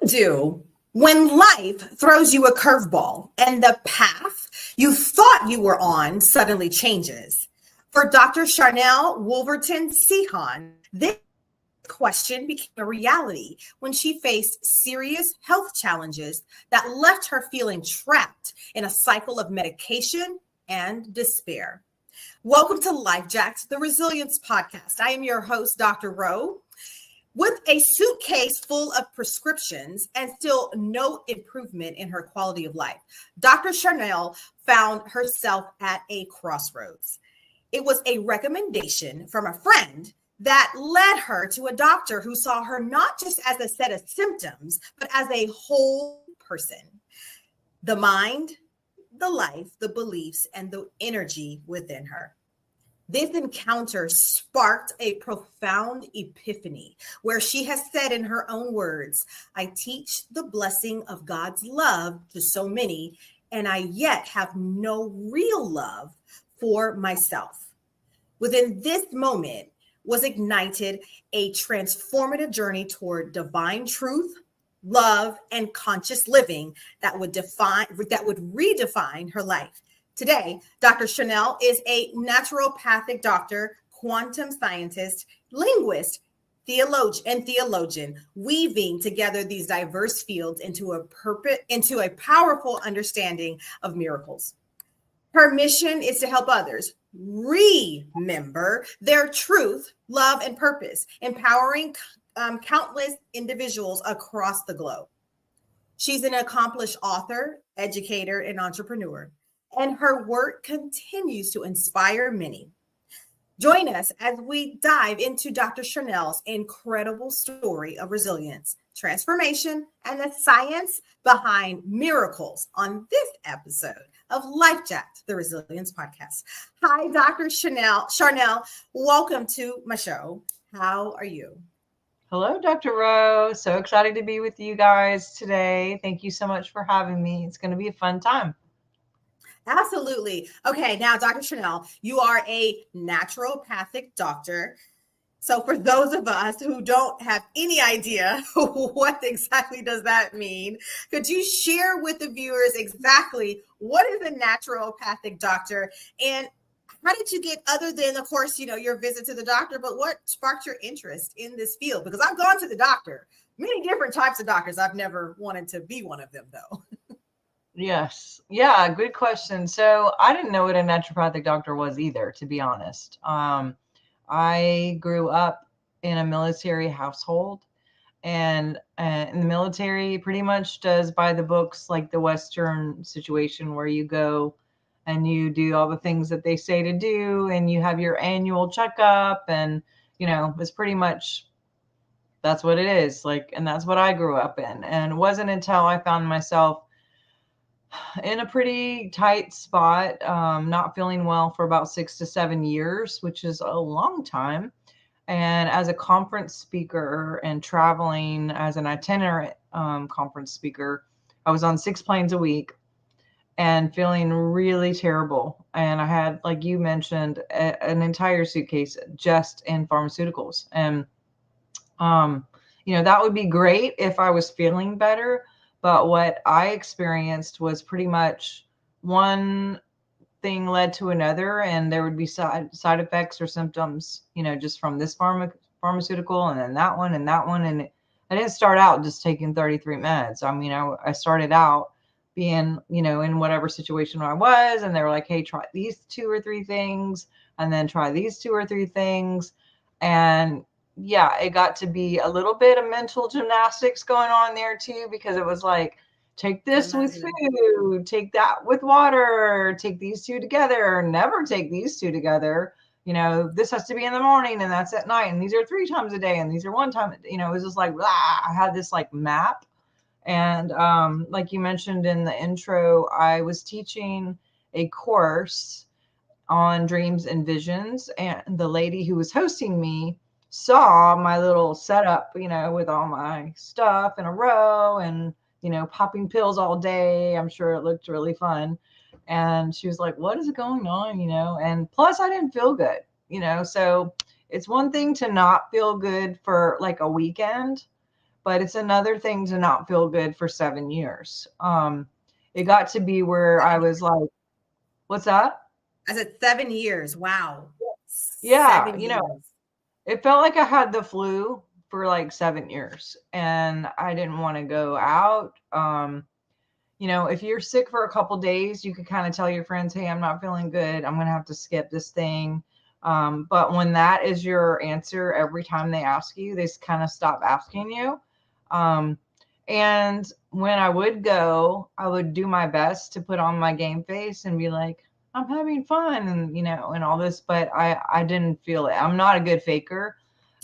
Do when life throws you a curveball and the path you thought you were on suddenly changes? For Dr. Sharnael Wolverton Sehan, this question became a reality when she faced serious health challenges that left her feeling trapped in a cycle of medication and despair. Welcome to Life Jacked, the Resilience Podcast. I am your host, Dr. Rowe. With a suitcase full of prescriptions and still no improvement in her quality of life, Dr. Sharnael found herself at a crossroads. It was a recommendation from a friend that led her to a doctor who saw her not just as a set of symptoms, but as a whole person. The mind, the life, the beliefs, and the energy within her. This encounter sparked a profound epiphany where she has said in her own words, I teach the blessing of God's love to so many, and I yet have no real love for myself. Within this moment was ignited a transformative journey toward divine truth, love, and conscious living that would redefine her life. Today, Dr. Sharnael is a naturopathic doctor, quantum scientist, linguist, theologian, weaving together these diverse fields into a powerful understanding of miracles. Her mission is to help others remember their truth, love, and purpose, empowering countless individuals across the globe. She's an accomplished author, educator, and entrepreneur, and her work continues to inspire many. Join us as we dive into Dr. Sharnael's incredible story of resilience, transformation, and the science behind miracles on this episode of Life Jacked, the Resilience Podcast. Hi, Dr. Sharnael, welcome to my show. How are you? Hello, Dr. Rowe. So excited to be with you guys today. Thank you so much for having me. It's going to be a fun time. Absolutely. Okay, now, Dr. Sharnael, you are a naturopathic doctor. So for those of us who don't have any idea what exactly does that mean, could you share with the viewers exactly what is a naturopathic doctor and how did you get, other than, of course, your visit to the doctor, but what sparked your interest in this field? Because I've gone to the doctor, many different types of doctors. I've never wanted to be one of them, though. Yes. Yeah, good question. So I didn't know what a naturopathic doctor was either, to be honest. I grew up in a military household, and in the military pretty much does by the books, like the Western situation where you go and you do all the things that they say to do, and you have your annual checkup, and, it's pretty much, that's what it is. Like, and that's what I grew up in. And it wasn't until I found myself in a pretty tight spot, not feeling well for about 6 to 7 years, which is a long time. And as a conference speaker and traveling as an itinerant conference speaker, I was on 6 planes a week and feeling really terrible. And I had, like you mentioned, an entire suitcase just in pharmaceuticals. And, that would be great if I was feeling better. But what I experienced was pretty much one thing led to another, and there would be side effects or symptoms, just from this pharmaceutical, and then that one and that one. And I didn't start out just taking 33 meds. I mean, I started out being, in whatever situation I was, and they were like, hey, try these 2 or 3 things, and then try these 2 or 3 things. And yeah, it got to be a little bit of mental gymnastics going on there too, because it was like, take this with food, take that with water, take these 2 together, never take these 2 together. This has to be in the morning and that's at night. And these are 3 times a day. And these are 1 time, it was just like, blah. I had this like map. And like you mentioned in the intro, I was teaching a course on dreams and visions. And the lady who was hosting me saw my little setup, with all my stuff in a row and, popping pills all day. I'm sure it looked really fun. And she was like, what is going on? And plus I didn't feel good, so it's one thing to not feel good for like a weekend, but it's another thing to not feel good for 7 years. It got to be where I was like, what's that? I said 7 years. Wow. Yeah, 7 years. it felt like I had the flu for like 7 years and I didn't want to go out. If you're sick for a couple days, you could kind of tell your friends, hey, I'm not feeling good. I'm going to have to skip this thing. But when that is your answer every time they ask you, they kind of stop asking you. And when I would go, I would do my best to put on my game face and be like, I'm having fun and all this, but I didn't feel it. I'm not a good faker.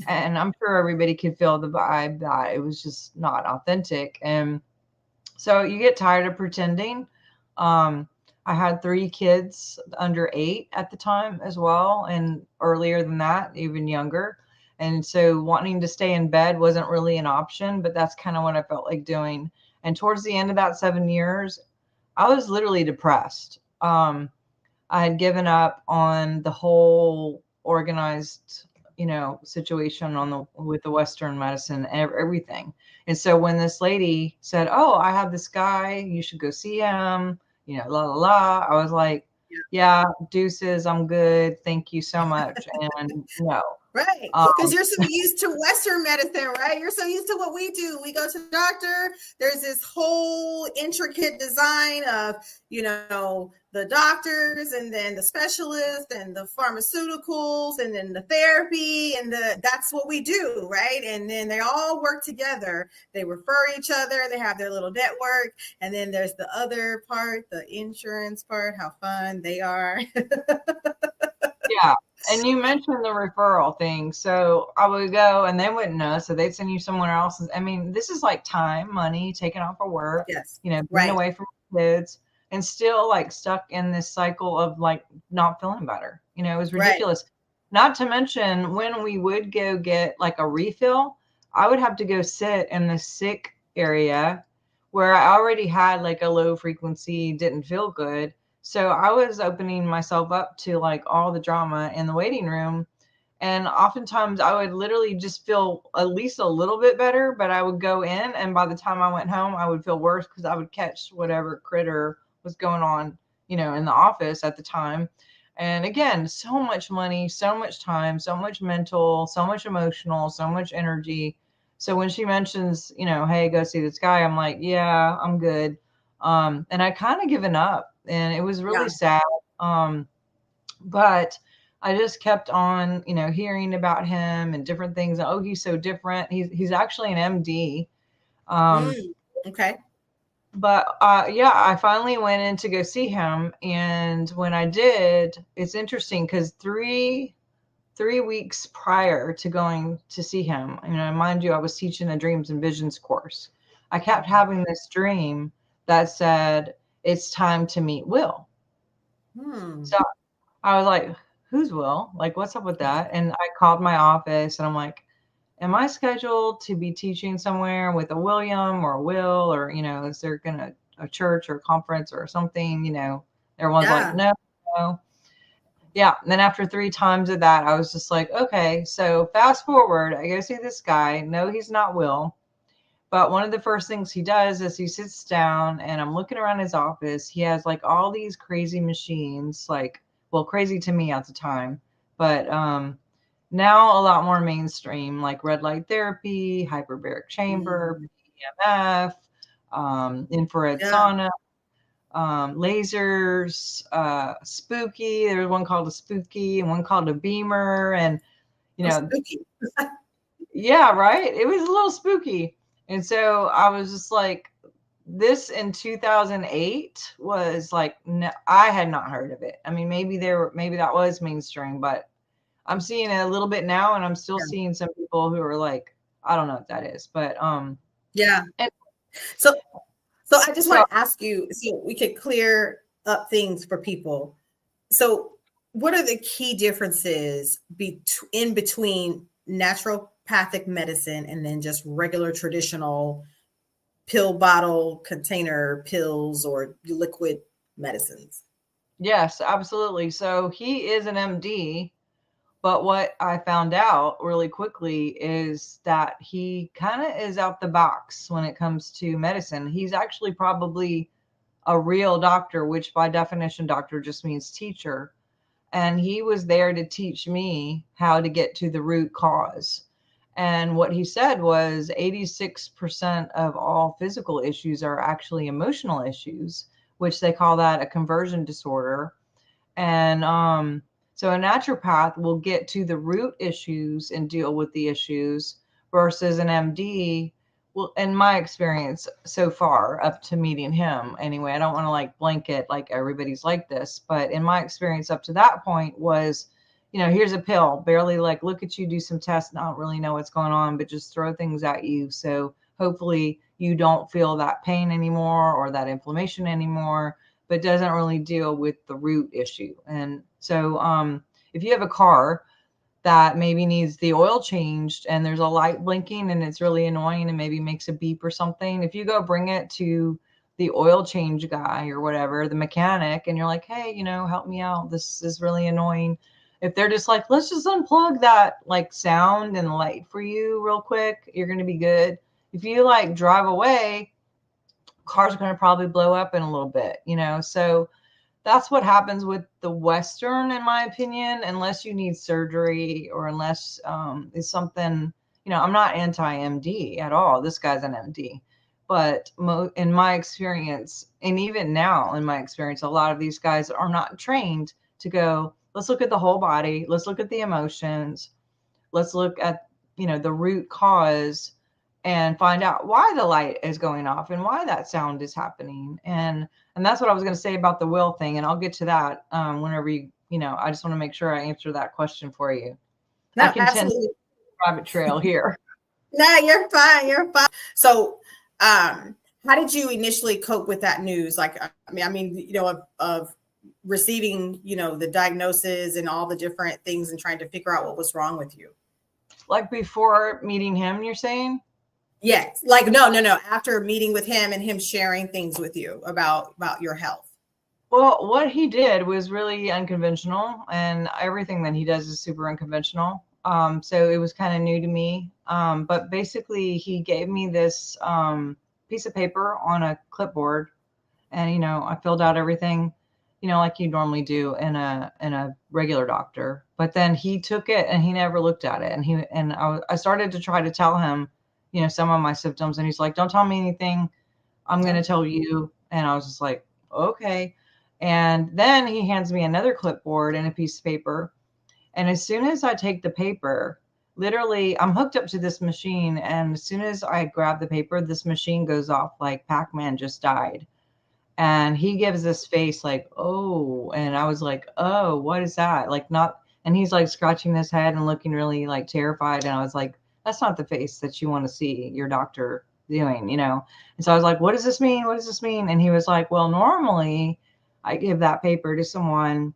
And I'm sure everybody could feel the vibe that it was just not authentic. And so you get tired of pretending. I had 3 kids under 8 at the time as well, and earlier than that, even younger. And so wanting to stay in bed wasn't really an option, but that's kind of what I felt like doing. And towards the end of that 7 years, I was literally depressed. I had given up on the whole organized, situation with the Western medicine, everything. And so when this lady said, "Oh, I have this guy, you should go see him," la la la, I was like, "Yeah, deuces, I'm good. Thank you so much." And no. Right. Because you're so used to Western medicine, right? You're so used to what we do. We go to the doctor. There's this whole intricate design of, the doctors and then the specialists and the pharmaceuticals and then the therapy and that's what we do, right? And then they all work together. They refer each other. They have their little network. And then there's the other part, the insurance part, how fun they are. Yeah. And you mentioned the referral thing. So I would go and they wouldn't know. So they'd send you somewhere else. I mean, this is like time, money, taken off of work, Yes. Being Right. away from kids and still like stuck in this cycle of like not feeling better. It was ridiculous. Right. Not to mention when we would go get like a refill, I would have to go sit in the sick area where I already had like a low frequency, didn't feel good. So I was opening myself up to like all the drama in the waiting room. And oftentimes I would literally just feel at least a little bit better, but I would go in and by the time I went home, I would feel worse because I would catch whatever critter was going on, in the office at the time. And again, so much money, so much time, so much mental, so much emotional, so much energy. So when she mentions, hey, go see this guy, I'm like, yeah, I'm good. And I kind of given up and it was really sad. But I just kept on, hearing about him and different things. Oh, he's so different. He's actually an MD. Okay. But I finally went in to go see him. And when I did, it's interesting because three weeks prior to going to see him, mind you, I was teaching a dreams and visions course. I kept having this dream that said, it's time to meet Will. So I was like, who's Will? Like, what's up with that? And I called my office and I'm like, am I scheduled to be teaching somewhere with a William or a Will or, is there a church or a conference or something, everyone's like, no. Yeah. And then after 3 times of that, I was just like, okay, so fast forward, I go see this guy. No, he's not Will. But one of the first things he does is he sits down and I'm looking around his office. He has like all these crazy machines, like, well, crazy to me at the time, but now a lot more mainstream, like red light therapy, hyperbaric chamber, PEMF, infrared sauna, lasers, spooky. There was one called a spooky and one called a beamer. And, spooky. Yeah, right. It was a little spooky. And so I was just like, this in 2008 was like, no, I had not heard of it. I mean, maybe that was mainstream, but I'm seeing it a little bit now and I'm still seeing some people who are like, I don't know what that is, but yeah. And, so I just want to ask you so we could clear up things for people. So what are the key differences in between naturopathic medicine and then just regular traditional pill bottle container pills or liquid medicines? Yes, absolutely. So he is an MD, But what I found out really quickly is that he kind of is out the box when it comes to medicine. He's actually probably a real doctor, which by definition, doctor just means teacher. And he was there to teach me how to get to the root cause. And what he said was 86% of all physical issues are actually emotional issues, which they call that a conversion disorder. And so a naturopath will get to the root issues and deal with the issues versus an MD. Well, in my experience so far, up to meeting him anyway, I don't want to like blanket like everybody's like this, but in my experience up to that point was, here's a pill, barely like look at you, do some tests, not really know what's going on, but just throw things at you. So hopefully you don't feel that pain anymore or that inflammation anymore, but doesn't really deal with the root issue. And so if you have a car that maybe needs the oil changed and there's a light blinking and it's really annoying and maybe makes a beep or something, if you go bring it to the oil change guy or whatever, the mechanic, and you're like, hey, help me out, this is really annoying. If they're just like, let's just unplug that like sound and light for you real quick, you're going to be good. If you like drive away, cars are going to probably blow up in a little bit, so that's what happens with the Western, in my opinion, unless you need surgery or unless it's something, I'm not anti-MD at all. This guy's an MD. But in my experience, and even now in my experience, a lot of these guys are not trained to go, let's look at the whole body. Let's look at the emotions. Let's look at, the root cause and find out why the light is going off and why that sound is happening. And that's what I was going to say about the will thing. And I'll get to that whenever I just want to make sure I answer that question for you. No, I can absolutely. Private trail here. No, you're fine. You're fine. So, how did you initially cope with that news? Like, I mean, of receiving, the diagnosis and all the different things and trying to figure out what was wrong with you. Like before meeting him, you're saying? Yes. Like, no. After meeting with him and him sharing things with you about your health. Well, what he did was really unconventional, and everything that he does is super unconventional. So it was kind of new to me. But basically he gave me this piece of paper on a clipboard, and, I filled out everything, like you normally do in a regular doctor. But then he took it and he never looked at it. And I started to try to tell him, some of my symptoms, and he's like, don't tell me anything. I'm going to tell you. And I was just like, okay. And then he hands me another clipboard and a piece of paper. And as soon as I take the paper, literally I'm hooked up to this machine. And as soon as I grab the paper, this machine goes off like Pac-Man just died. And he gives this face like, oh, and I was like, oh, what is that? Like not, and he's like scratching his head and looking really like terrified. And I was like, that's not the face that you want to see your doctor doing, And so I was like, what does this mean? What does this mean? And he was like, well, normally I give that paper to someone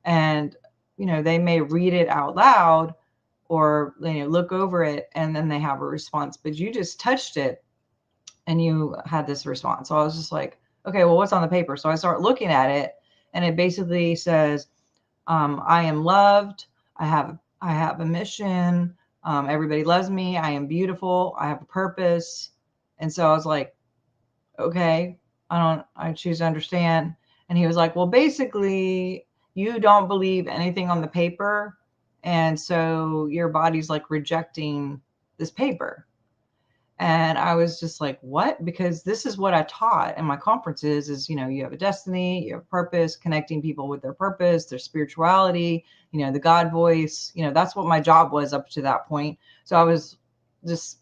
and, they may read it out loud or, look over it and then they have a response, but you just touched it and you had this response. So I was just like, okay, well, what's on the paper? So I start looking at it and it basically says, I am loved. I have a mission. Everybody loves me. I am beautiful. I have a purpose. And so I was like, okay, I choose to understand. And he was like, well, basically you don't believe anything on the paper. And so your body's like rejecting this paper. And I was just like, what? Because this is what I taught in my conferences is, you have a destiny, you have a purpose, connecting people with their purpose, their spirituality, the God voice, that's what my job was up to that point. So I was just,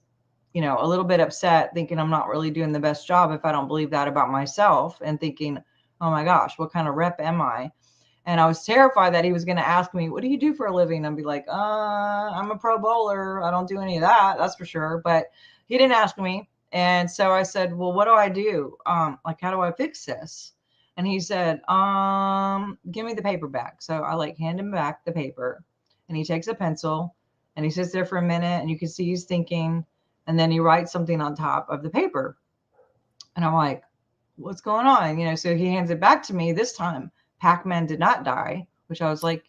a little bit upset thinking I'm not really doing the best job if I don't believe that about myself and thinking, oh my gosh, what kind of rep am I? And I was terrified that he was going to ask me, what do you do for a living? I'd be like, I'm a pro bowler. I don't do any of that. That's for sure. But he didn't ask me. And so I said, well, what do I do? Like, how do I fix this? And he said, give me the paper back. So I like hand him back the paper and he takes a pencil and he sits there for a minute and you can see he's thinking, and then he writes something on top of the paper. And I'm like, what's going on? So he hands it back to me. This time Pac-Man did not die, which I was like,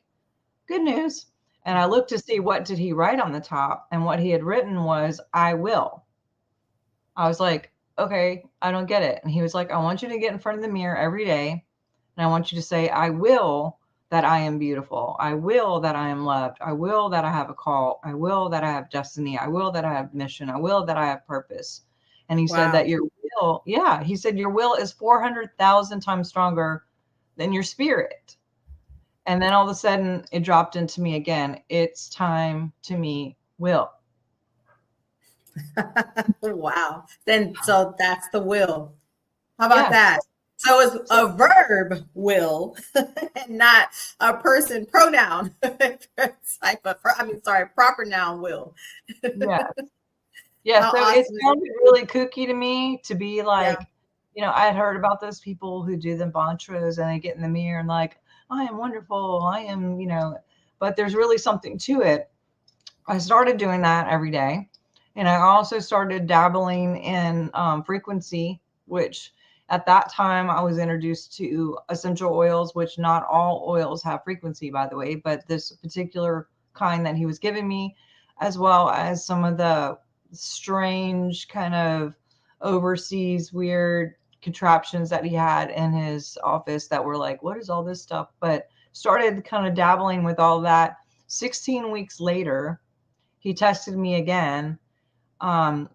good news. And I looked to see what did he write on the top, and what he had written was, I will. I was like, okay, I don't get it. And he was like, I want you to get in front of the mirror every day, and I want you to say, I will that I am beautiful. I will that I am loved. I will that I have a call. I will that I have destiny. I will that I have mission. I will that I have purpose. And he said Wow. that your will, yeah, he said your will is 400,000 times stronger than your spirit. And then all of a sudden it dropped into me again. It's time to meet Will. Wow. Then, so that's the will. How about Yes. that? So it's a verb will and not a person pronoun type of, proper noun will. Yeah. Yeah. How So it awesome is sounded really kooky to me to be yeah. like, I had heard about those people who do the mantras and they get in the mirror and like, I am wonderful. I am, but there's really something to it. I started doing that every day. And I also started dabbling in frequency, which at that time I was introduced to essential oils, which not all oils have frequency, by the way, but this particular kind that he was giving me, as well as some of the strange kind of overseas weird contraptions that he had in his office that were like, what is all this stuff? But started kind of dabbling with all that. 16 weeks later, he tested me again. By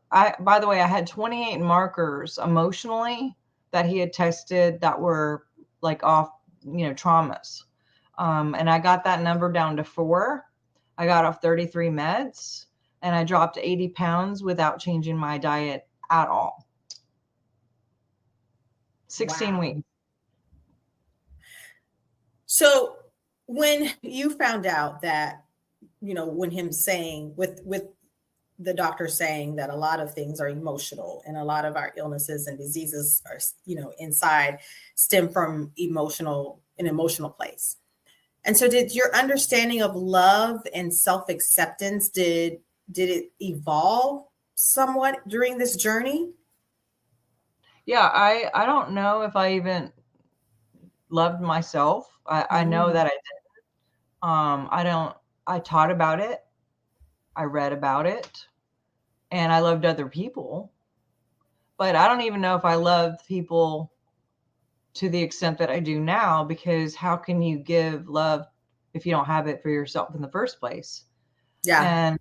the way, I had 28 markers emotionally that he had tested that were like off, traumas. And I got that number down to 4. I got off 33 meds, and I dropped 80 pounds without changing my diet at all. 16 Wow. weeks. So when you found out that, when him saying with the doctor saying that a lot of things are emotional and a lot of our illnesses and diseases are, inside stem from an emotional place. And so did your understanding of love and self-acceptance, did it evolve somewhat during this journey? Yeah, I don't know if I even loved myself. I know Mm, that I did. I taught about it. I read about it, and I loved other people, but I don't even know if I loved people to the extent that I do now, because how can you give love if you don't have it for yourself in the first place? yeah. And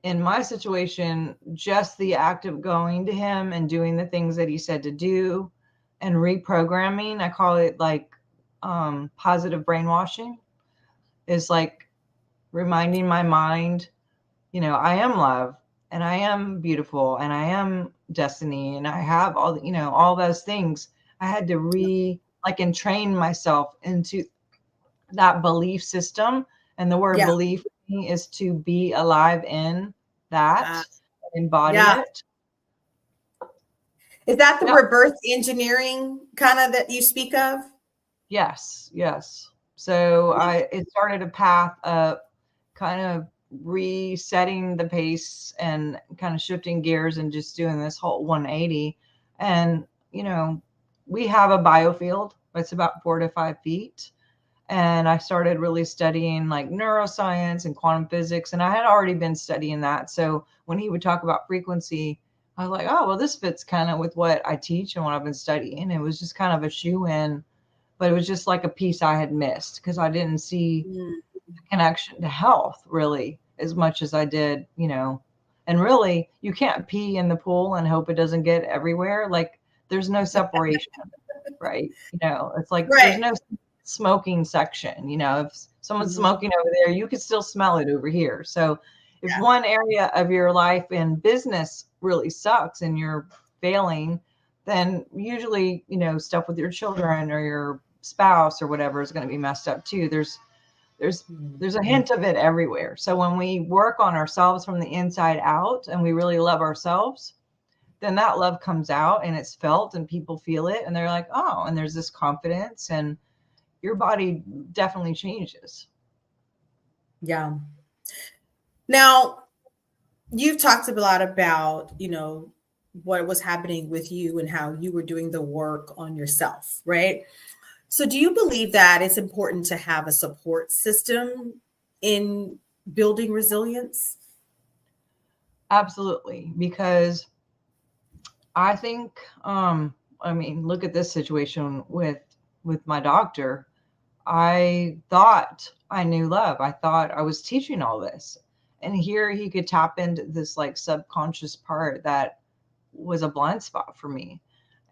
in my situation, just the act of going to him and doing the things that he said to do and reprogramming, I call it like positive brainwashing, is like reminding my mind, I am love, and I am beautiful, and I am destiny, and I have all all those things. I had to entrain myself into that belief system. And the word Yeah. belief is to be alive in that, Uh, embody yeah. it. Is that the Yep. reverse engineering kind of that you speak of? Yes. Yes. So it started a path of kind of resetting the pace and kind of shifting gears and just doing this whole 180. And, we have a biofield that's about 4 to 5 feet. And I started really studying like neuroscience and quantum physics. And I had already been studying that. So when he would talk about frequency, I was like, oh, well, this fits kind of with what I teach and what I've been studying. It was just kind of a shoe in, but it was just like a piece I had missed because I didn't see Mm, connection to health really as much as I did, and really you can't pee in the pool and hope it doesn't get everywhere. Like there's no separation, right? It's like there's right. no smoking section. If someone's Mhm. smoking over there, you can still smell it over here. So if Yeah. one area of your life in business really sucks and you're failing, then usually, stuff with your children or your spouse or whatever is going to be messed up too. There's Mhm. there's a hint of it everywhere. So when we work on ourselves from the inside out and we really love ourselves, then that love comes out and it's felt and people feel it and they're like, oh, and there's this confidence and your body definitely changes. Yeah. Now, you've talked a lot about, what was happening with you and how you were doing the work on yourself, right? So do you believe that it's important to have a support system in building resilience? Absolutely. Because I think, I mean, look at this situation with my doctor. I thought I knew love. I thought I was teaching all this. And here he could tap into this like subconscious part that was a blind spot for me.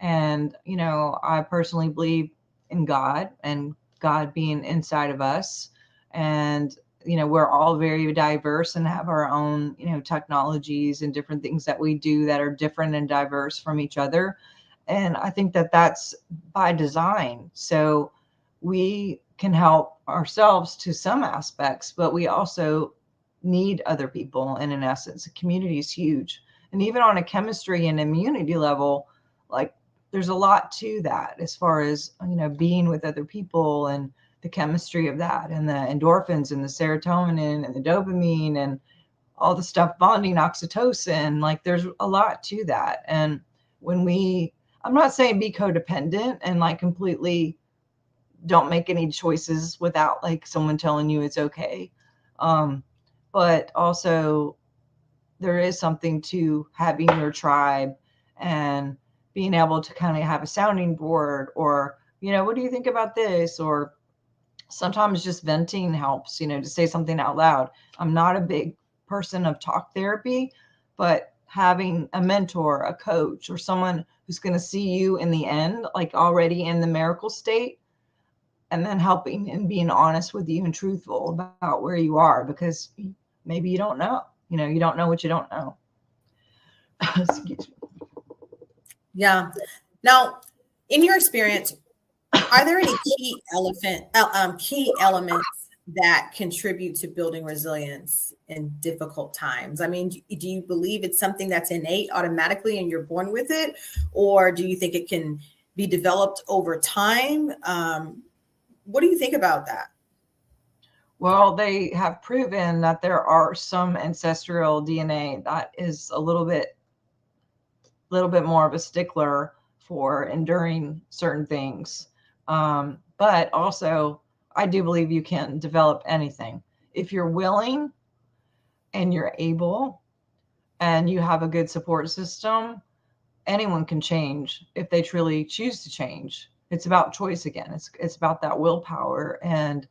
And, you know, I personally believe in God and God being inside of us. And, you know, we're all very diverse and have our own, you know, technologies and different things that we do that are different and diverse from each other. And I think that that's by design. So we can help ourselves to some aspects, but we also need other people. And in essence, the community is huge. And even on a chemistry and immunity level, like there's a lot to that as far as, you know, being with other people and the chemistry of that and the endorphins and the serotonin and the dopamine and all the stuff bonding oxytocin. Like there's a lot to that. And when I'm not saying be codependent and like completely don't make any choices without like someone telling you it's okay. But also there is something to having your tribe and being able to kind of have a sounding board, or, you know, what do you think about this? Or sometimes just venting helps, you know, to say something out loud. I'm not a big person of talk therapy, but having a mentor, a coach, or someone who's going to see you in the end, like already in the miracle state, and then helping and being honest with you and truthful about where you are, because maybe you don't know, you know, you don't know what you don't know. Excuse me. Yeah. Now, in your experience, are there any key elements that contribute to building resilience in difficult times? I mean, do you believe it's something that's innate automatically and you're born with it? Or do you think it can be developed over time? What do you think about that? Well, they have proven that there are some ancestral DNA that is a little bit more of a stickler for enduring certain things. But also, I do believe you can develop anything if you're willing and you're able and you have a good support system. Anyone can change if they truly choose to change. It's about choice again. It's about that willpower and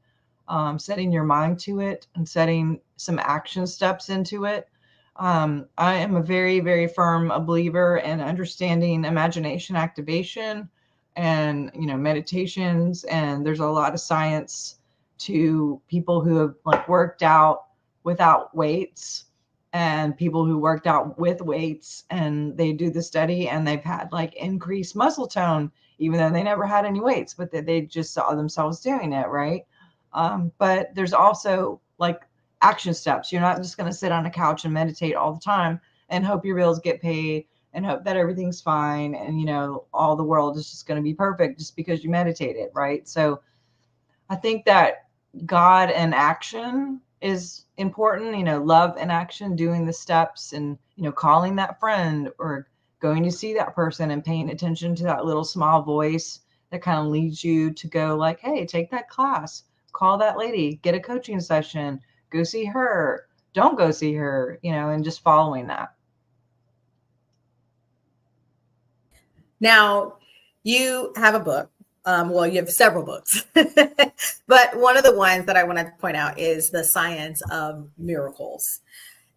setting your mind to it and setting some action steps into it. I am a very, very firm believer in understanding imagination activation and, you know, meditations. And there's a lot of science to people who have like worked out without weights and people who worked out with weights, and they do the study and they've had like increased muscle tone, even though they never had any weights, but they just saw themselves doing it. Right. But there's also like action steps. You're not just going to sit on a couch and meditate all the time and hope your bills get paid and hope that everything's fine. And, you know, all the world is just going to be perfect just because you meditated. Right. So I think that God and action is important, you know, love and action, doing the steps and, you know, calling that friend or going to see that person and paying attention to that little small voice that kind of leads you to go like, hey, take that class, call that lady, get a coaching session, go see her, don't go see her, you know, and just following that. Now, you have a book. Well, you have several books, but one of the ones that I want to point out is The Science of Miracles.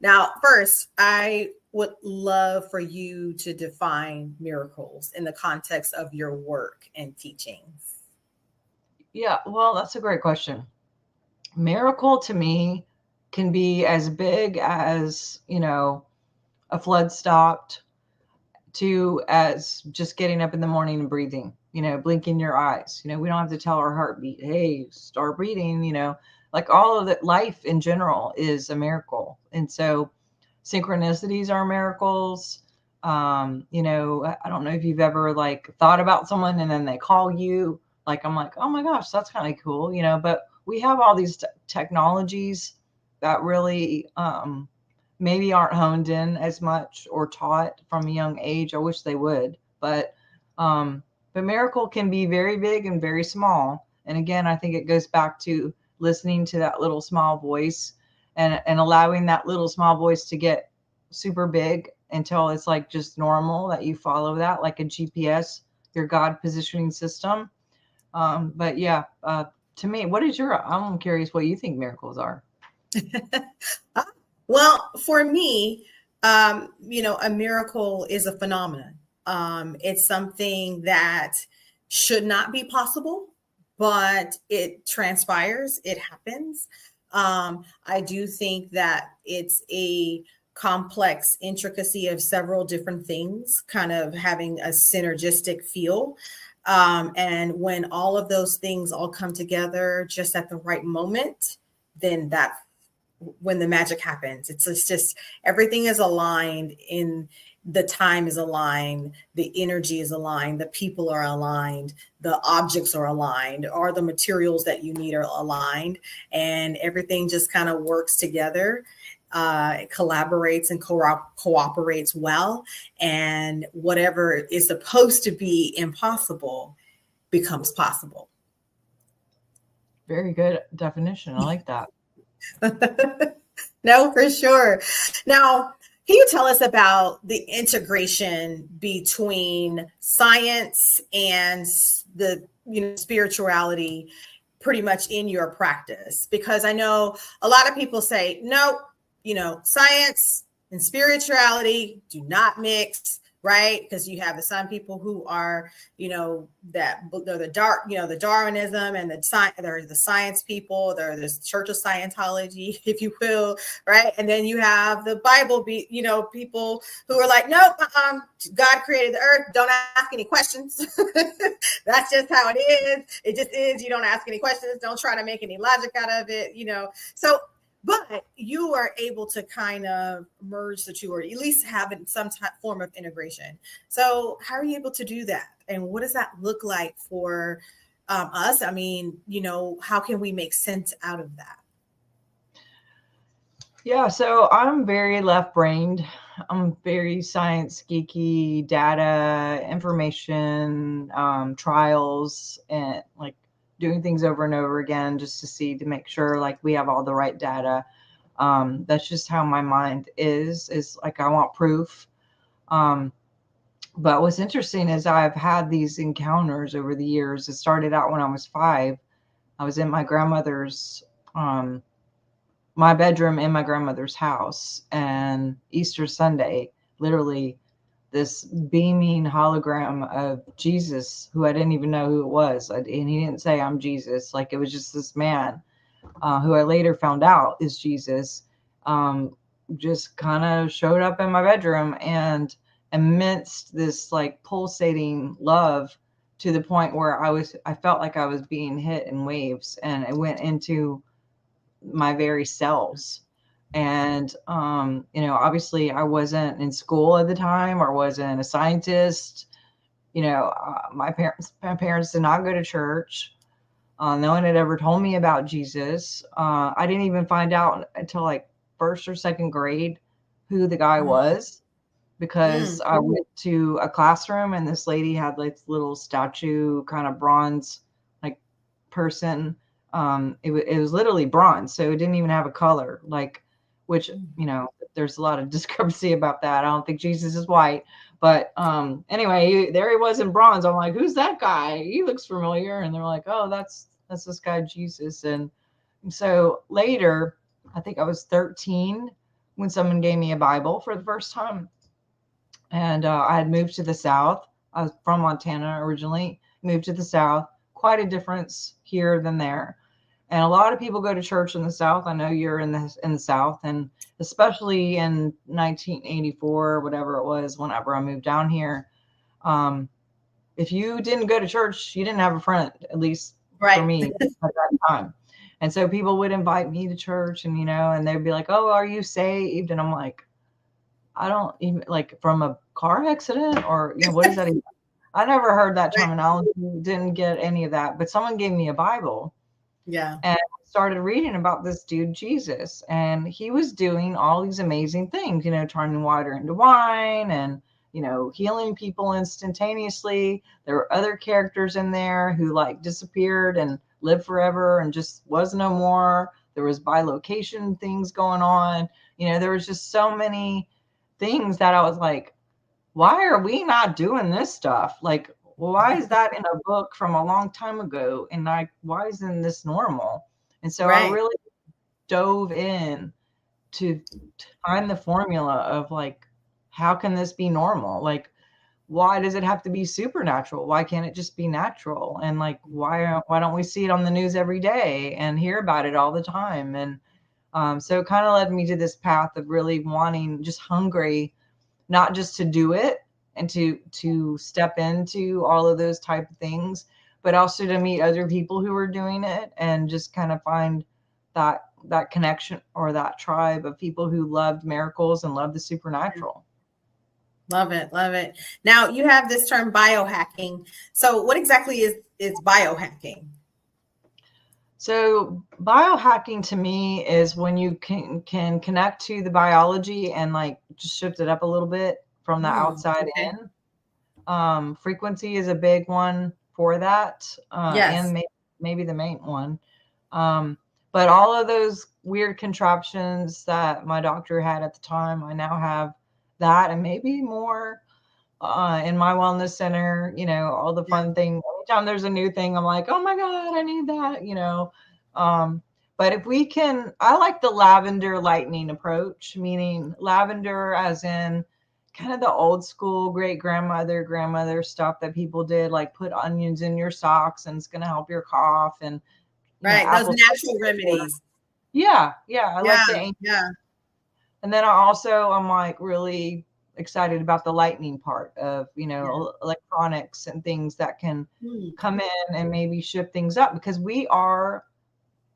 Now, first, I would love for you to define miracles in the context of your work and teachings. Yeah, well, that's a great question. Miracle to me can be as big as, you know, a flood stopped to as just getting up in the morning and breathing, you know, blinking your eyes. You know, we don't have to tell our heartbeat, hey, start breathing, you know, like all of that. Life in general is a miracle. And so synchronicities are miracles. You know, I don't know if you've ever like thought about someone and then they call you. Like, I'm like, oh my gosh, that's kind of cool, you know, but we have all these technologies that really, maybe aren't honed in as much or taught from a young age. I wish they would, but miracle can be very big and very small. And again, I think it goes back to listening to that little small voice and allowing that little small voice to get super big until it's like just normal that you follow that like a GPS, your God positioning system. But yeah, to me, I'm curious what you think miracles are. Well, for me, a miracle is a phenomenon. It's something that should not be possible, but it transpires, it happens. I do think that it's a complex intricacy of several different things, kind of having a synergistic feel. And when all of those things all come together just at the right moment, then that when the magic happens. It's just everything is aligned, in the time is aligned, the energy is aligned, the people are aligned, the objects are aligned, or the materials that you need are aligned, and everything just kind of works together. It collaborates and cooperates well, and whatever is supposed to be impossible becomes possible. Very good definition. I like that. No, for sure. Now, can you tell us about the integration between science and the spirituality pretty much in your practice? Because I know a lot of people say, no, science and spirituality do not mix, right? Because you have some people who are, that they're the the Darwinism, and they're the science people, they're the Church of Scientology, if you will, right? And then you have the Bible, people who are like, nope, God created the earth, don't ask any questions. That's just how it is. It just is. You don't ask any questions. Don't try to make any logic out of it, So, but you are able to kind of merge the two, or at least have some form of integration. So how are you able to do that? And what does that look like for us? I mean, how can we make sense out of that? Yeah, so I'm very left-brained. I'm very science geeky, data, information, trials, and like doing things over and over again just to make sure like we have all the right data. That's just how my mind is like, I want proof. But what's interesting is I've had these encounters over the years. It started out when I was 5. I was in my grandmother's, my bedroom in my grandmother's house, and Easter Sunday, literally this beaming hologram of Jesus, who I didn't even know who it was. And he didn't say, I'm Jesus. Like, it was just this man who I later found out is Jesus, just kind of showed up in my bedroom and amidst this like pulsating love, to the point where I felt like I was being hit in waves, and it went into my very cells. And, obviously I wasn't in school at the time, or wasn't a scientist. My parents did not go to church. No one had ever told me about Jesus. I didn't even find out until like first or second grade who the guy was, because I went to a classroom and this lady had like little statue, kind of bronze, like person. It was literally bronze, so it didn't even have a color, like, which, there's a lot of discrepancy about that. I don't think Jesus is white, but anyway, there he was in bronze. I'm like, who's that guy? He looks familiar. And they're like, oh, that's this guy Jesus. And so later, I think I was 13 when someone gave me a Bible for the first time. And I had moved to the South. I was from Montana originally, moved to the South. Quite a difference here than there. And a lot of people go to church in the South. I know you're in the South, and especially in 1984, or whatever it was, whenever I moved down here, if you didn't go to church, you didn't have a friend, at least for me at that time. And so people would invite me to church, and and they'd be like, "Oh, are you saved?" And I'm like, I don't even, like, from a car accident, or what is that even? I never heard that terminology. Didn't get any of that. But someone gave me a Bible. Yeah. And I started reading about this dude, Jesus, and he was doing all these amazing things, turning water into wine, and, healing people instantaneously. There were other characters in there who like disappeared and live forever and just was no more. There was bilocation things going on. There was just so many things that I was like, why are we not doing this stuff? Like, why is that in a book from a long time ago? And like, why isn't this normal? And so I Right. really dove in to find the formula of like, how can this be normal? Like, why does it have to be supernatural? Why can't it just be natural? And like, why don't we see it on the news every day and hear about it all the time? And so it kind of led me to this path of really wanting, just hungry, not just to do it and to step into all of those type of things, but also to meet other people who are doing it and just kind of find that connection or that tribe of people who loved miracles and loved the supernatural. Love it. Love it. Now you have this term biohacking. So what exactly is biohacking? So biohacking to me is when you can connect to the biology and like just shift it up a little bit from the outside Okay. in. Frequency is a big one for that, Yes. and maybe the main one. But all of those weird contraptions that my doctor had at the time, I now have that and maybe more in my wellness center. All the Yeah. fun things. Anytime there's a new thing, I'm like, oh my God, I need that. But if we can, I like the lavender lightning approach, meaning lavender as in kind of the old school great grandmother stuff that people did, like put onions in your socks and it's going to help your cough, and Right. Those apple natural cider water. remedies. Yeah, I Yeah. like the ancient. Yeah. And then I'm like really excited about the lightning part of, electronics and things that can come in and maybe shift things up, because we are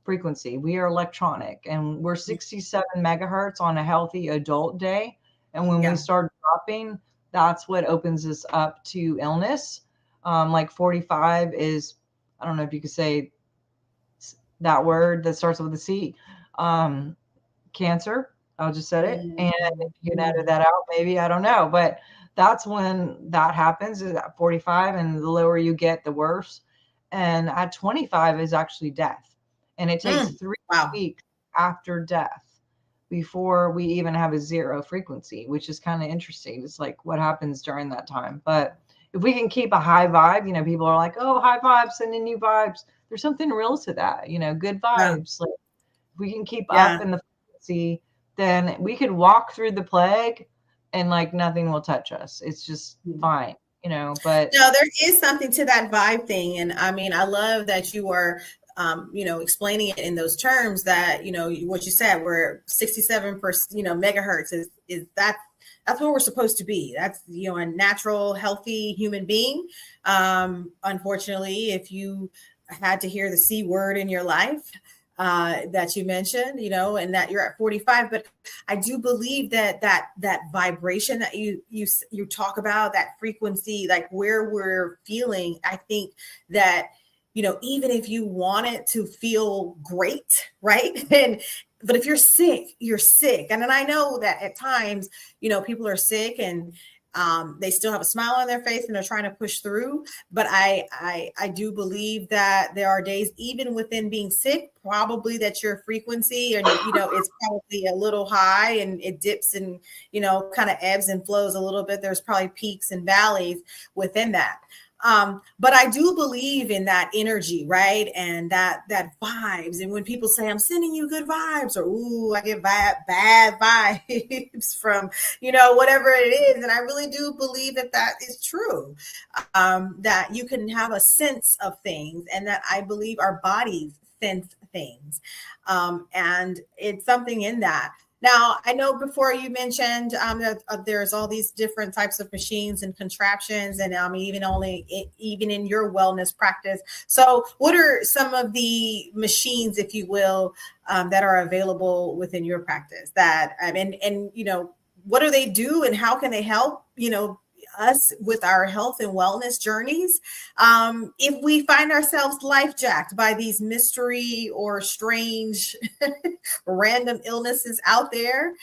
frequency, we are electronic, and we're 67 megahertz on a healthy adult day. And when we Yeah. start dropping, that's what opens us up to illness. Like 45 is, I don't know if you could say that word that starts with a C. Cancer. I'll just said it. And if you can edit that out, maybe, I don't know. But that's when that happens, is at 45. And the lower you get, the worse. And at 25 is actually death. And it takes 3 Wow. weeks after death before we even have a zero frequency, which is kind of interesting. It's like what happens during that time. But if we can keep a high vibe, people are like, oh, high vibes, sending you vibes. There's something real to that, good Yeah. vibes. Like if we can keep Yeah. up in the frequency, then we could walk through the plague and like nothing will touch us. It's just fine, but No, there is something to that vibe thing. And I mean, I love that you are explaining it in those terms that, what you said, where 67%, megahertz is that's where we're supposed to be. That's, a natural, healthy human being. Unfortunately, if you had to hear the C word in your life, that you mentioned, and that you're at 45, but I do believe that vibration that you talk about, that frequency, like where we're feeling, I think that, even if you want it to feel great, right? But if you're sick, you're sick. And then I know that at times, people are sick and they still have a smile on their face and they're trying to push through. But I do believe that there are days, even within being sick, probably that your frequency and it's probably a little high and it dips and kind of ebbs and flows a little bit. There's probably peaks and valleys within that. But I do believe in that energy, right? And that vibes. And when people say, I'm sending you good vibes, or, ooh, I get bad vibes from, whatever it is. And I really do believe that is true. That you can have a sense of things, and that I believe our bodies sense things. And it's something in that. Now, I know before you mentioned that there's all these different types of machines and contraptions, and even in your wellness practice. So, what are some of the machines, if you will, that are available within your practice? That and what do they do, and how can they help? Us with our health and wellness journeys, if we find ourselves life jacked by these mystery or strange random illnesses out there,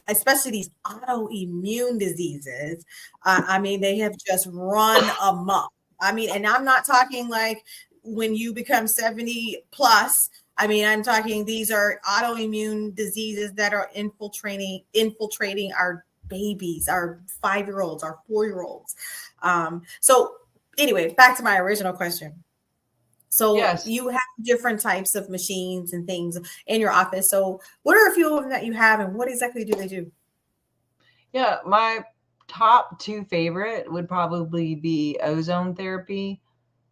especially these autoimmune diseases. They have just run amok. And I'm not talking like when you become 70 plus, I mean, I'm talking, these are autoimmune diseases that are infiltrating our babies, our 5-year-olds, our 4-year-olds. So anyway, back to my original question. So Yes. you have different types of machines and things in your office. So what are a few of them that you have, and what exactly do they do? Yeah, my top two favorite would probably be ozone therapy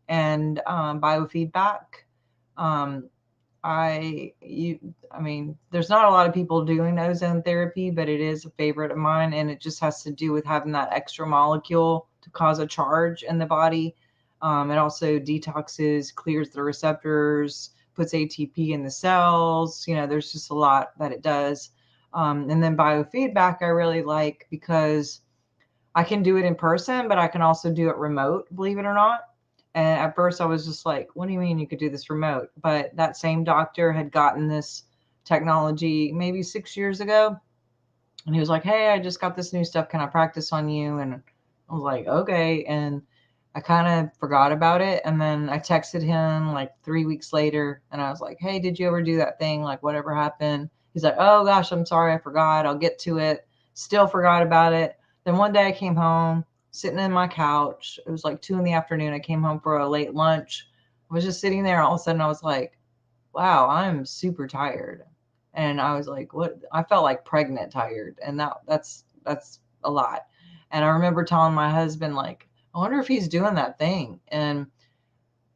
and biofeedback. Um, I mean, there's not a lot of people doing ozone therapy, but it is a favorite of mine, and it just has to do with having that extra molecule to cause a charge in the body. It also detoxes, clears the receptors, puts ATP in the cells. There's just a lot that it does. And then biofeedback, I really like because I can do it in person, but I can also do it remote, believe it or not. And at first I was just like, what do you mean you could do this remote? But that same doctor had gotten this technology maybe 6 years ago. And he was like, hey, I just got this new stuff. Can I practice on you? And I was like, okay. And I kind of forgot about it. And then I texted him like 3 weeks later and I was like, hey, did you ever do that thing? Like, whatever happened? He's like, oh gosh, I'm sorry. I forgot. I'll get to it. Still forgot about it. Then one day I came home sitting in my couch. It was like 2 in the afternoon. I came home for a late lunch. I was just sitting there. All of a sudden I was like, wow, I'm super tired. And I was like, what? I felt like pregnant tired. And that's a lot. And I remember telling my husband, like, I wonder if he's doing that thing. And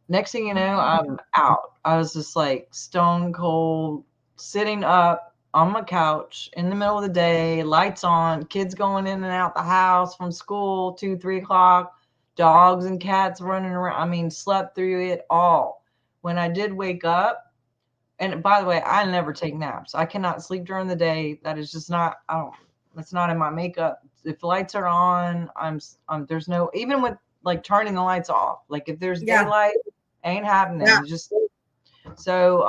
next thing you know, I'm out. I was just like stone cold, sitting up on my couch in the middle of the day, lights on, kids going in and out the house from school, 2, 3 o'clock, dogs and cats running around. I mean, slept through it all. When I did wake up, and by the way, I never take naps. I cannot sleep during the day. That is just not, I don't, that's not in my makeup. If lights are on, there's no, even with like turning the lights off, like if there's Yeah. daylight, ain't happening. Yeah. You just, so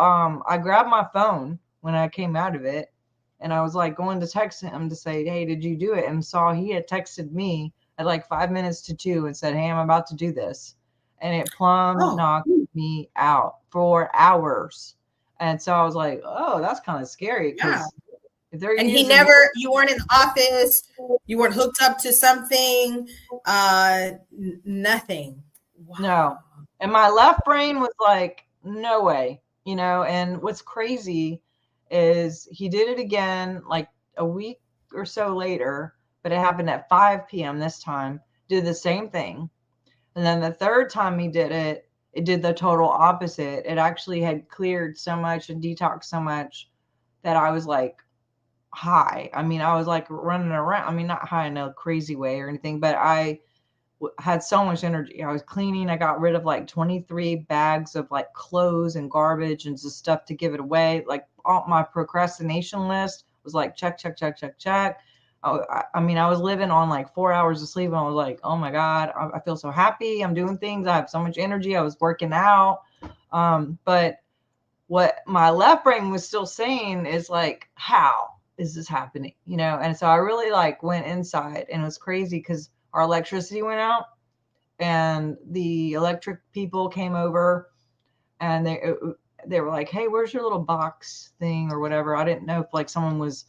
I grabbed my phone when I came out of it and I was like going to text him to say, hey, did you do it? And saw he had texted me at like 5 minutes to 2 and said, hey, I'm about to do this. And it plumb Oh, knocked me out for hours. And so I was like, oh, that's kind of scary yeah. because if they're And using you weren't in the office, you weren't hooked up to something, nothing. Wow. no. And my left brain was like, no way, and what's crazy is he did it again like a week or so later, but it happened at 5 p.m. this time, did the same thing. And then the third time he did it, it did the total opposite. It actually had cleared so much and detoxed so much that I was like high. I mean, I was like running around. I mean, not high in a crazy way or anything, but I had so much energy. I was cleaning. I got rid of like 23 bags of like clothes and garbage and just stuff to give it away. Like all my procrastination list was like check, check, check, check, check. I mean, I was living on like 4 hours of sleep and I was like, oh my God, I feel so happy. I'm doing things. I have so much energy. I was working out. But what my left brain was still saying is like, how is this happening? And so I really like went inside and it was crazy because our electricity went out and the electric people came over and they were like, hey, where's your little box thing or whatever? I didn't know if like someone was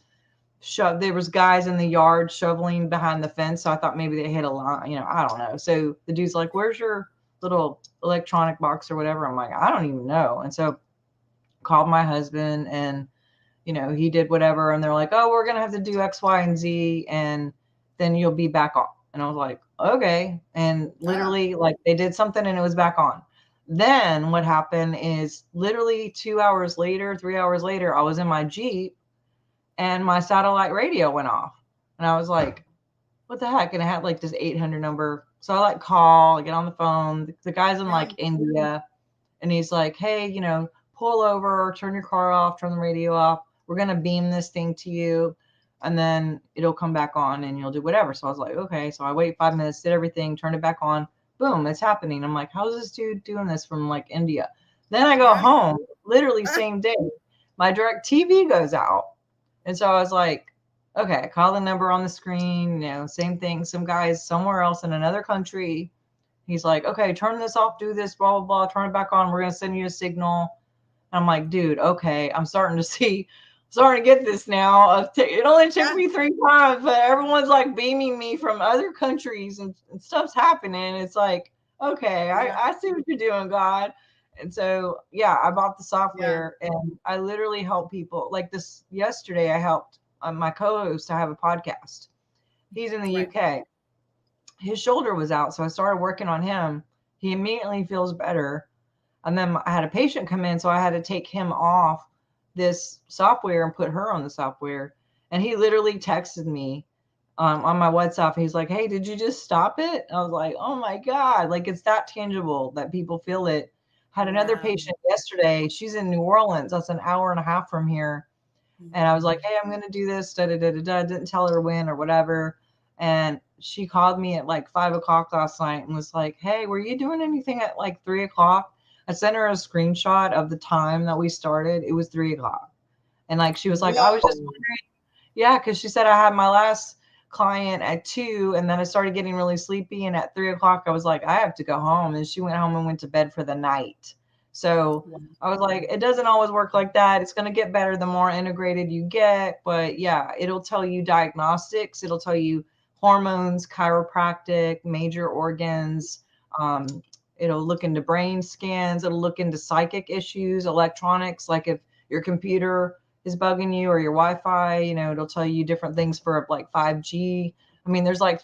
there was guys in the yard shoveling behind the fence. So I thought maybe they hit a line, I don't know. So the dude's like, where's your little electronic box or whatever? I'm like, I don't even know. And so called my husband and, he did whatever. And they're like, oh, we're going to have to do X, Y, and Z. And then you'll be back on. And I was like, okay. And literally like they did something and it was back on. Then what happened is literally 2 hours later, 3 hours later, I was in my Jeep and my satellite radio went off. And I was like, what the heck? And it had like this 800 number. So I like call, I get on the phone. The guy's in like India and he's like, hey, pull over, turn your car off, turn the radio off. We're going to beam this thing to you and then it'll come back on and you'll do whatever. So I was like, okay. So I wait 5 minutes, did everything, turned it back on. Boom, it's happening. I'm like, how's this dude doing this from like India? Then I go home, literally same day. My direct TV goes out. And so I was like, okay, I call the number on the screen, same thing. Some guys somewhere else in another country. He's like, okay, turn this off, do this, blah, blah, blah, turn it back on. We're going to send you a signal. And I'm like, dude, okay, I'm starting to get this now. It only took me 3 times, but everyone's like beaming me from other countries and stuff's happening. It's like, okay, I see what you're doing, God. And so, yeah, I bought the software and I literally help people. Like this yesterday, I helped my co-host to have a podcast. He's in the UK. His shoulder was out, so I started working on him. He immediately feels better. And then I had a patient come in, so I had to take him off this software and put her on the software. And he literally texted me on my WhatsApp. He's like, hey, did you just stop it? I was like, oh my God, like it's that tangible that people feel it. Had another patient yesterday. She's in New Orleans. That's an hour and a half from here. And I was like, hey, I'm going to do this. Da, da, da, da, da. Didn't tell her when or whatever. And she called me at like 5:00 last night and was like, hey, were you doing anything at like 3:00? I sent her a screenshot of the time that we started. It was 3:00. And like, she was like, I was just wondering. Yeah. Cause she said I had my last client at 2 and then I started getting really sleepy. And at 3:00, I was like, I have to go home. And she went home and went to bed for the night. So I was like, it doesn't always work like that. It's going to get better the more integrated you get. But yeah, it'll tell you diagnostics. It'll tell you hormones, chiropractic, major organs. It'll look into brain scans. It'll look into psychic issues, electronics. Like if your computer is bugging you or your Wi-Fi, it'll tell you different things for like 5G. I mean, there's like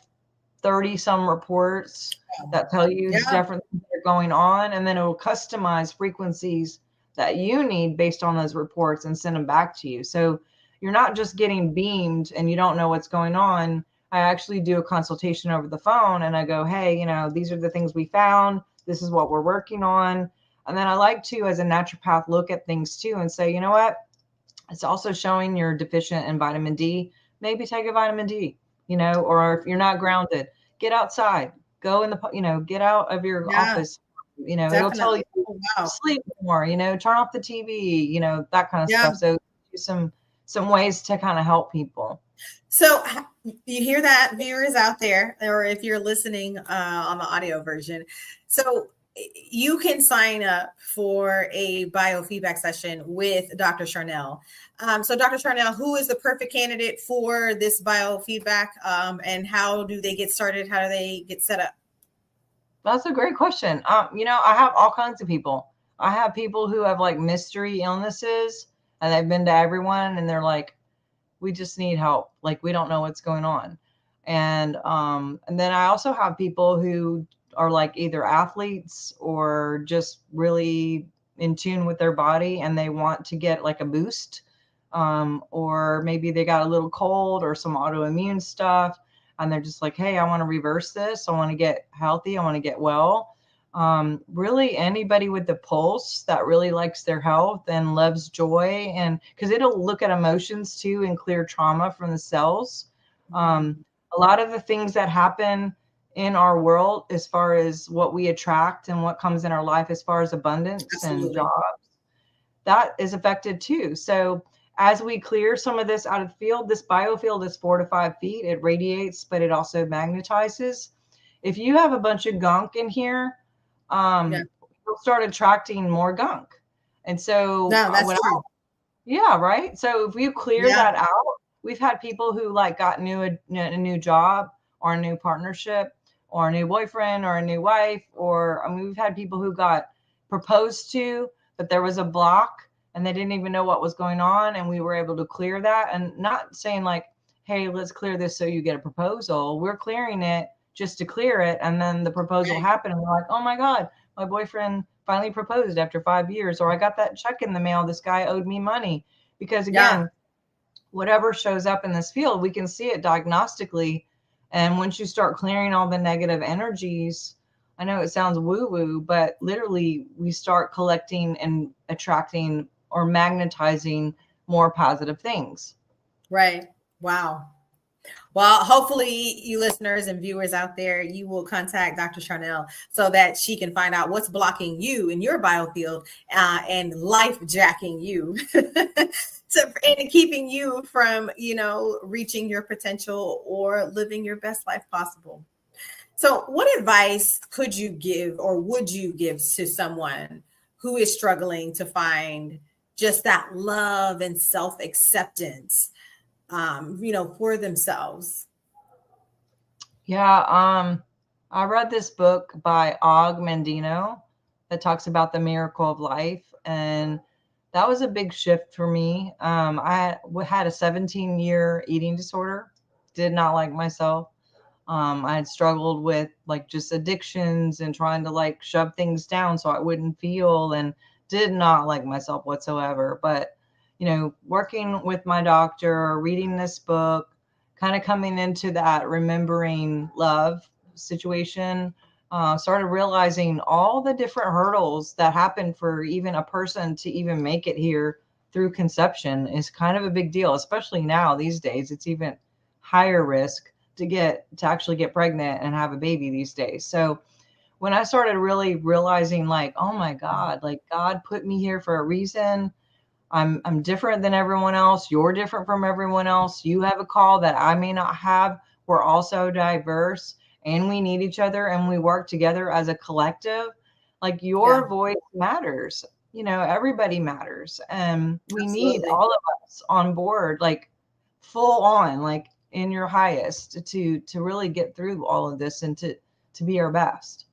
30 some reports that tell you different things that are going on. And then it will customize frequencies that you need based on those reports and send them back to you. So you're not just getting beamed and you don't know what's going on. I actually do a consultation over the phone and I go, hey, these are the things we found. This is what we're working on. And then I like to, as a naturopath, look at things too and say, you know what? It's also showing you're deficient in vitamin D. Maybe take a vitamin D, or if you're not grounded, get outside, go in the, get out of your office. It'll tell you sleep more, turn off the TV, that kind of stuff. So some ways to kind of help people. So you hear that, viewers out there, or if you're listening on the audio version. So you can sign up for a biofeedback session with Dr. Sharnael. So Dr. Sharnael, who is the perfect candidate for this biofeedback, and how do they get started? How do they get set up? That's a great question. I have all kinds of people. I have people who have like mystery illnesses and they've been to everyone and they're like, we just need help. Like, we don't know what's going on. And then I also have people who are like either athletes or just really in tune with their body and they want to get like a boost. Or maybe they got a little cold or some autoimmune stuff. And they're just like, hey, I want to reverse this. I want to get healthy. I want to get well. Really anybody with the pulse that really likes their health and loves joy, and because it'll look at emotions too and clear trauma from the cells. A lot of the things that happen in our world as far as what we attract and what comes in our life as far as abundance and jobs, that is affected too. So as we clear some of this out of the field, this biofield is 4 to 5 feet. It radiates, but it also magnetizes. If you have a bunch of gunk in here, you'll start attracting more gunk. And so that's true. Yeah, right. So if you clear that out, we've had people who like got a new job or a new partnership or a new boyfriend or a new wife, or we've had people who got proposed to, but there was a block and they didn't even know what was going on. And we were able to clear that, and not saying like, hey, let's clear this so you get a proposal. We're clearing it just to clear it. And then the proposal happened and we're like, oh my God, my boyfriend finally proposed after 5 years, or I got that check in the mail. This guy owed me money. Because again, whatever shows up in this field, we can see it diagnostically. And once you start clearing all the negative energies, I know it sounds woo-woo, but literally we start collecting and attracting or magnetizing more positive things. Right. Wow. Well, hopefully you listeners and viewers out there, you will contact Dr. Sharnael so that she can find out what's blocking you in your biofield and life jacking you and keeping you from, reaching your potential or living your best life possible. So, what advice could you give or would you give to someone who is struggling to find just that love and self acceptance, for themselves? Yeah, I read this book by Og Mandino that talks about the miracle of life, and that was a big shift for me. Had a 17-year eating disorder, did not like myself. I had struggled with like just addictions and trying to like shove things down so I wouldn't feel, and did not like myself whatsoever. But, working with my doctor, reading this book, kind of coming into that remembering love situation, started realizing all the different hurdles that happen for even a person to even make it here through conception is kind of a big deal, especially now these days. It's even higher risk to actually get pregnant and have a baby these days. So when I started really realizing like, oh my God, like God put me here for a reason. I'm different than everyone else. You're different from everyone else. You have a call that I may not have. We're also diverse and we need each other and we work together as a collective. Like your Yeah, voice matters. Everybody matters. And we need absolutely. all of us on board, like full on, like in your highest to really get through all of this and to be our best.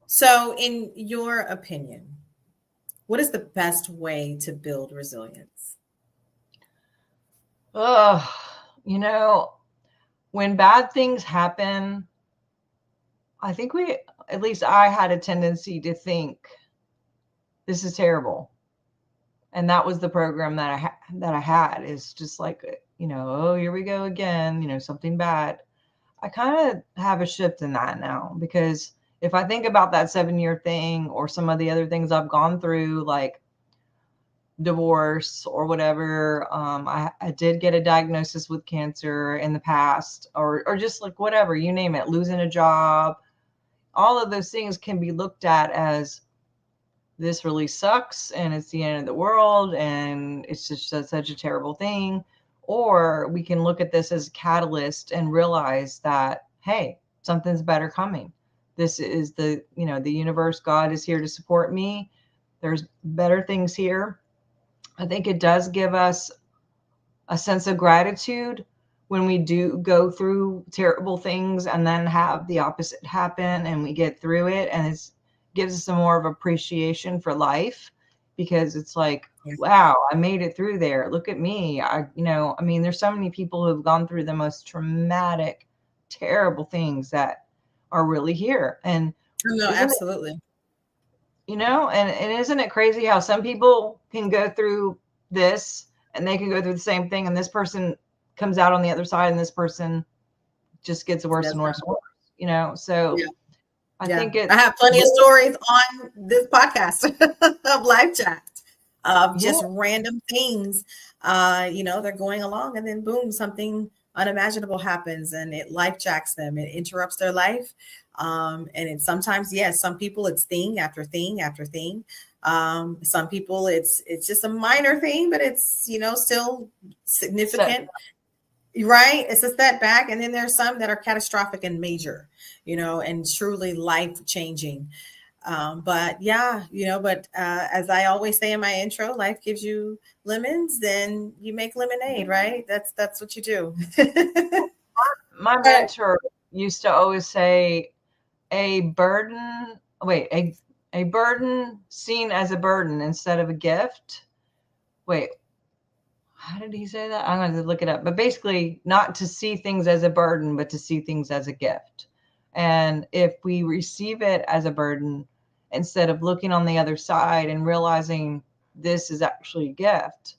So, in your opinion, what is the best way to build resilience? Ugh, when bad things happen, I think at least I had a tendency to think this is terrible. And that was the program that I had, is just like, oh, here we go again, something bad. I kind of have a shift in that now, because if I think about that 7-year thing or some of the other things I've gone through, like divorce or whatever, I did get a diagnosis with cancer in the past, or just like whatever, you name it, losing a job, all of those things can be looked at as this really sucks and it's the end of the world and it's just such a terrible thing. Or we can look at this as a catalyst and realize that, hey, something's better coming. This is the universe. God is here to support me. There's better things here. I think it does give us a sense of gratitude when we do go through terrible things and then have the opposite happen and we get through it, and it gives us a more of appreciation for life, because it's like, Yeah. wow, I made it through there. Look at me. There's so many people who have gone through the most traumatic, terrible things that are really here. And No, isn't it, absolutely. and isn't it crazy how some people can go through this and they can go through the same thing, and this person comes out on the other side and this person just gets worse That's and worse and worse. So yeah. I Yeah, think it I have plenty of stories on this podcast of life chat of yeah, just random things. They're going along and then boom, something unimaginable happens and it life jacks them. It interrupts their life. And it's sometimes, yes, some people it's thing after thing after thing. Some people it's just a minor thing, but it's still set, significant. Right, it's a setback, and then there's some that are catastrophic and major, and truly life changing. But yeah, as I always say in my intro, life gives you lemons, then you make lemonade, right? That's what you do. my But mentor used to always say, a burden wait a burden seen as a burden instead of a gift. Wait, how did he say that? I'm going to look it up. But basically, not to see things as a burden, but to see things as a gift. And if we receive it as a burden, instead of looking on the other side and realizing this is actually a gift,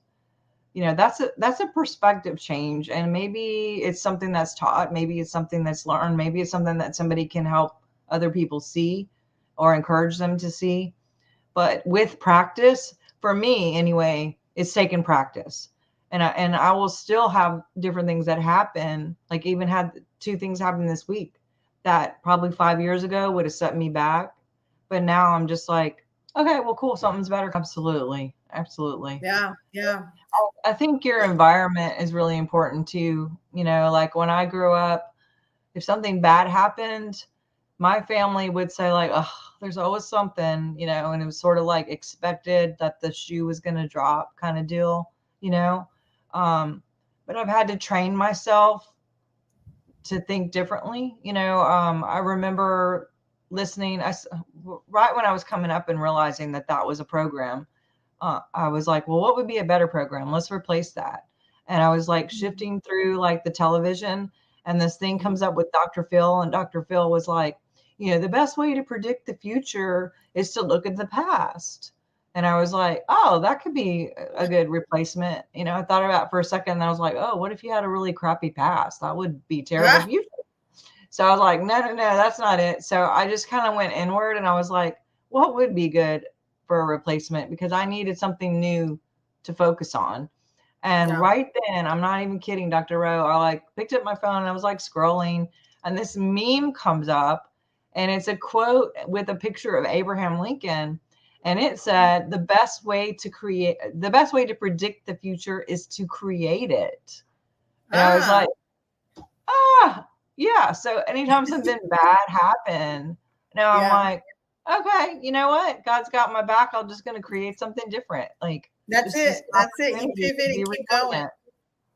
that's a perspective change. And maybe it's something that's taught, maybe it's something that's learned, maybe it's something that somebody can help other people see or encourage them to see. But with practice, for me anyway, it's taken practice. And I will still have different things that happen. Like even had 2 things happen this week that probably 5 years ago would have set me back. But now I'm just like, okay, well, cool, something's better. Absolutely, absolutely. yeah, yeah, I think your environment is really important too. Like when I grew up, if something bad happened, my family would say like, oh, there's always something, and it was sort of like expected that the shoe was going to drop kind of deal, you know. But I've had to train myself to think differently. I remember listening, right when I was coming up and realizing that that was a program, I was like, well, what would be a better program? Let's replace that. And I was like shifting through like the television, and this thing comes up with Dr. Phil, and Dr. Phil was like, the best way to predict the future is to look at the past. And I was like, oh, that could be a good replacement. I thought about it for a second, and I was like, oh, what if you had a really crappy past? That would be terrible Ah, future. So I was like, no, that's not it. So I just kind of went inward, and I was like, what would be good for a replacement? Because I needed something new to focus on. And yeah. right then, I'm not even kidding, Dr. Rowe, I like picked up my phone and I was like scrolling, and this meme comes up, and it's a quote with a picture of Abraham Lincoln. And it said, the best way to predict the future is to create it. And I was Ah, like, yeah. So anytime something bad happened, now I'm yeah. like, okay, you know what? God's got my back. I'm just going to create something different. Like, That's just this it. That's it. You opportunity pivot to and be keep going.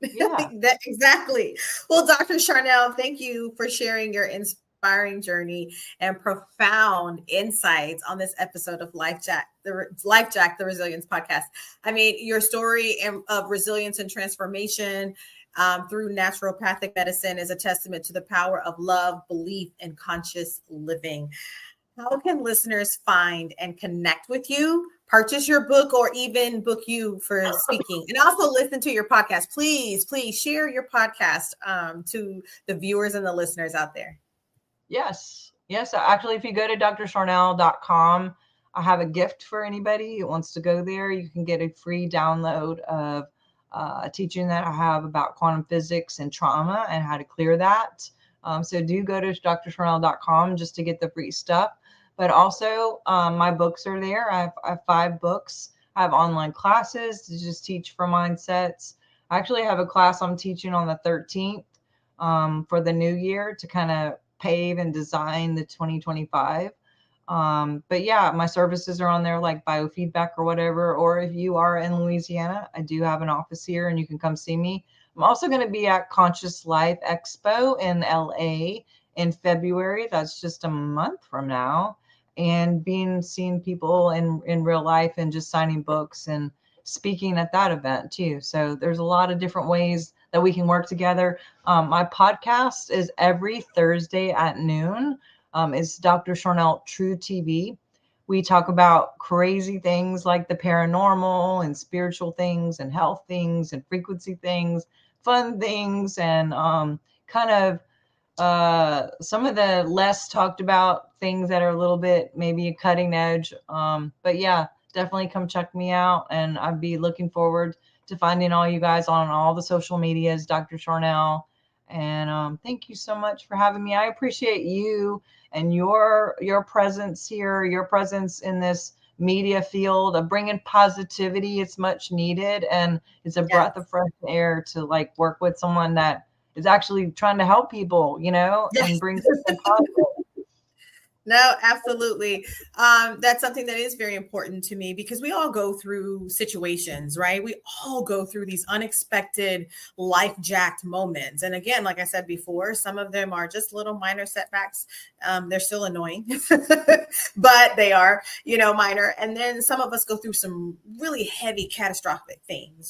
resilient. Yeah. That exactly. Well, Dr. Sharnael, thank you for sharing your inspiring journey and profound insights on this episode of Life Jack, the Resilience Podcast. I mean, your story of resilience and transformation through naturopathic medicine is a testament to the power of love, belief, and conscious living. How can listeners find and connect with you, purchase your book, or even book you for speaking? And also listen to your podcast. Please share your podcast to the viewers and the listeners out there. Yes. Yes. Actually, if you go to drsharnael.com, I have a gift for anybody who wants to go there. You can get a free download of a teaching that I have about quantum physics and trauma and how to clear that. So do go to drsharnael.com just to get the free stuff. But also, my books are there. I have 5 books. I have online classes to just teach for mindsets. I actually have a class I'm teaching on the 13th for the new year to kind of pave and design the 2025. But yeah, my services are on there, like biofeedback or whatever. Or if you are in Louisiana, I do have an office here and you can come see me. I'm also going to be at Conscious Life Expo in LA in February. That's just a month from now. And seeing people in real life and just signing books and speaking at that event too. So there's a lot of different ways that we can work together. My podcast is every Thursday at noon. It's Dr. Sharnael True TV. We talk about crazy things like the paranormal and spiritual things and health things and frequency things, fun things, and kind of some of the less talked about things that are a little bit maybe a cutting edge. But yeah, definitely come check me out, and I'd be looking forward to finding all you guys on all the social medias, Dr. Sharnael. And thank you so much for having me. I appreciate you and your presence here, your presence in this media field of bringing positivity. It's much needed, and it's a Yeah. breath of fresh air to like work with someone that is actually trying to help people, and Yes. bring something positive. No, absolutely. That's something that is very important to me because we all go through situations, right? We all go through these unexpected life jacked moments. And again, like I said before, some of them are just little minor setbacks. They're still annoying, but they are, minor. And then some of us go through some really heavy catastrophic things,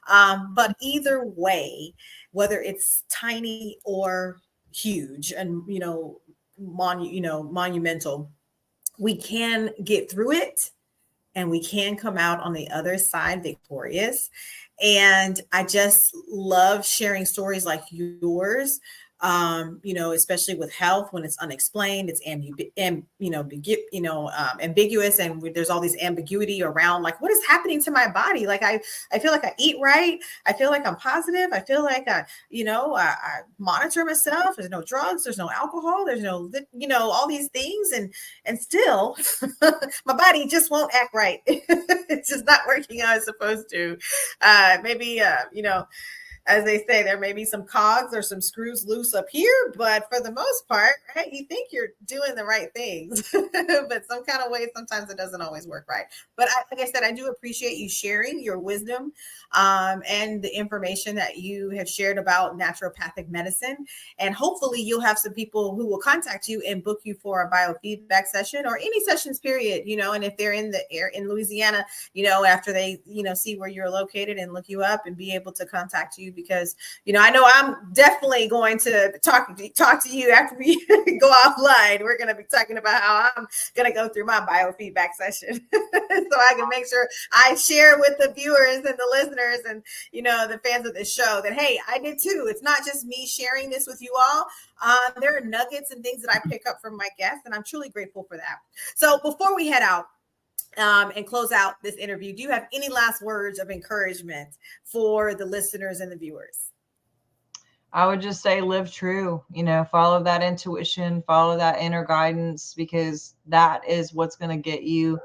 but either way, whether it's tiny or huge and, monumental, we can get through it and we can come out on the other side victorious. And I just love sharing stories like yours, especially with health when it's unexplained, it's ambiguous, and there's all these ambiguity around like what is happening to my body. Like I feel like I eat right, I feel like I'm positive, I feel like I monitor myself. There's no drugs, there's no alcohol, there's no all these things, and still my body just won't act right. It's just not working how it's supposed to. Maybe as they say, there may be some cogs or some screws loose up here, but for the most part, right, you think you're doing the right things, but some kind of way, sometimes it doesn't always work right. But like I said, I do appreciate you sharing your wisdom and the information that you have shared about naturopathic medicine. And hopefully you'll have some people who will contact you and book you for a biofeedback session or any sessions period, and if they're in the air in Louisiana, after they, see where you're located and look you up and be able to contact you, because, I know I'm definitely going to talk to you after we go offline. We're going to be talking about how I'm going to go through my biofeedback session so I can make sure I share with the viewers and the listeners and, the fans of this show that, hey, I did too. It's not just me sharing this with you all. There are nuggets and things that I pick up from my guests, and I'm truly grateful for that. So before we head out, and close out this interview, do you have any last words of encouragement for the listeners and the viewers? I would just say live true, follow that intuition, follow that inner guidance, because that is what's going to get you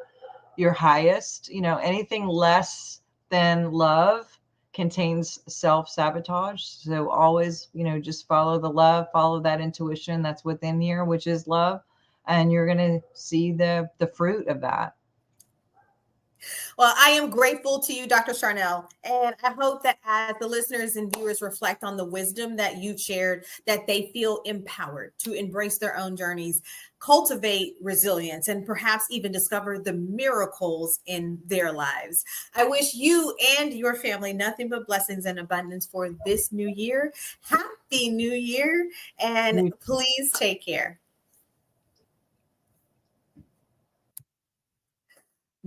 your highest. Anything less than love contains self-sabotage. So always, just follow the love, follow that intuition that's within here, which is love. And you're going to see the fruit of that. Well, I am grateful to you, Dr. Sharnael, and I hope that as the listeners and viewers reflect on the wisdom that you shared, that they feel empowered to embrace their own journeys, cultivate resilience, and perhaps even discover the miracles in their lives. I wish you and your family nothing but blessings and abundance for this new year. Happy New Year, and please take care.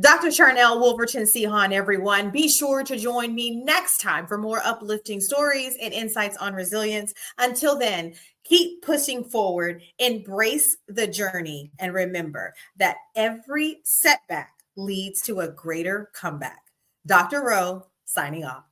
Dr. Sharnael Wolverton Sihon, everyone. Be sure to join me next time for more uplifting stories and insights on resilience. Until then, keep pushing forward, embrace the journey, and remember that every setback leads to a greater comeback. Dr. Rowe, signing off.